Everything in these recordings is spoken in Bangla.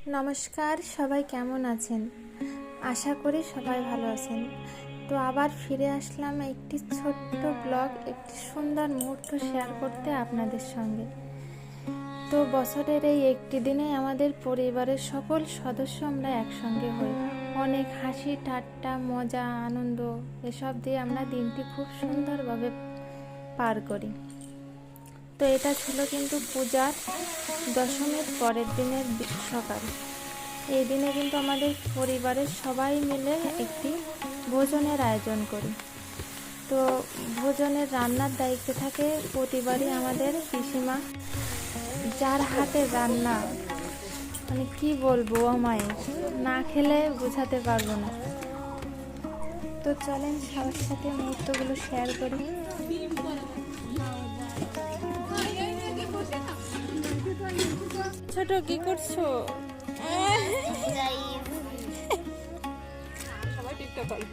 নমস্কার, সবাই কেমন আছেন? আশা করি সবাই ভালো আছেন। তো আবার ফিরে আসলাম একটি ছোট্ট ব্লগ, একটি সুন্দর মুহূর্ত শেয়ার করতে আপনাদের সঙ্গে। তো বছরের এই একটি দিনে আমাদের পরিবারের সকল সদস্য আমরা একসঙ্গে হই। অনেক হাসি ঠাট্টা মজা আনন্দ এসব দিয়ে আমরা দিনটি খুব সুন্দরভাবে পার করি। তো এটা ছিল কিন্তু পূজার দশমীর পরের দিনের সকাল। এই দিনে কিন্তু আমাদের পরিবারের সবাই মিলে একটি ভোজনের আয়োজন করি। তো ভোজনের রান্নার দায়িত্বে থাকে প্রতিবারই আমাদের পিসিমা, যার হাতের রান্না মানে কি বলবো, আমায় না খেলে বোঝাতে পারবো না। তো চলেন সবার সাথে মুহূর্তগুলো শেয়ার করি। ছোট কি করছো? সবাই টিকটক করে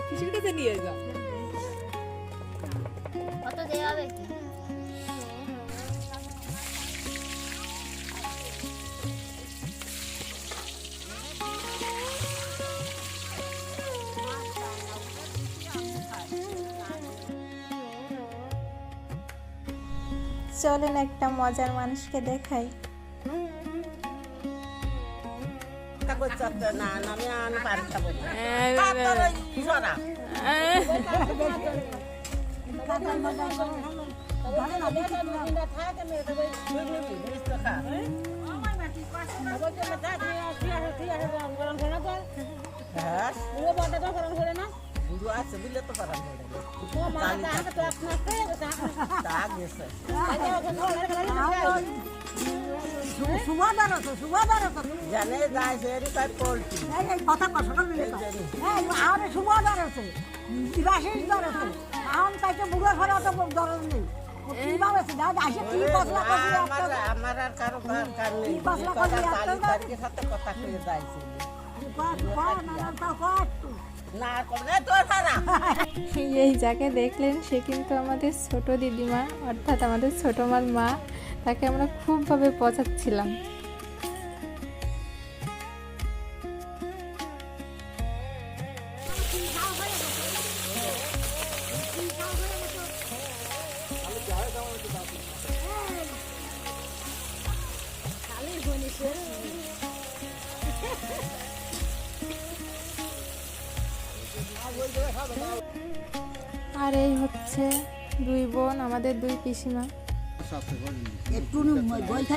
কিসের কাছে নিয়ে যা কত দেওয়া হবে কি? চলেন একটা মজার মানুষকে দেখাই। না আমি আনি পারি খাবো না বুঝু আছে বুঝলে তো পারা জানে যায় সেরি কাই পোল্ট্রি এই কথা কথা মিলে হ্যাঁ আর সুবাদার আছে দিবাশিস দর আছে আম তাইতে বুড়ো ঘরে তো দরদ নেই কিবা আছে দাও আসে কি পছলা করবি আমার আর কারো দরকার নেই কথা তালি তারিখের সাথে কথা কয়ে যাইছে না কমনে তো সারা এই যাকে দেখলেন সে কিন্তু আমাদের ছোট দিদিমা, অর্থাৎ আমাদের ছোট মার মা। তাকে আমরা খুবভাবে পচাচ্ছিলাম। আর এই হচ্ছে দুই বোন, আমাদের দুই পিসিমা। একটু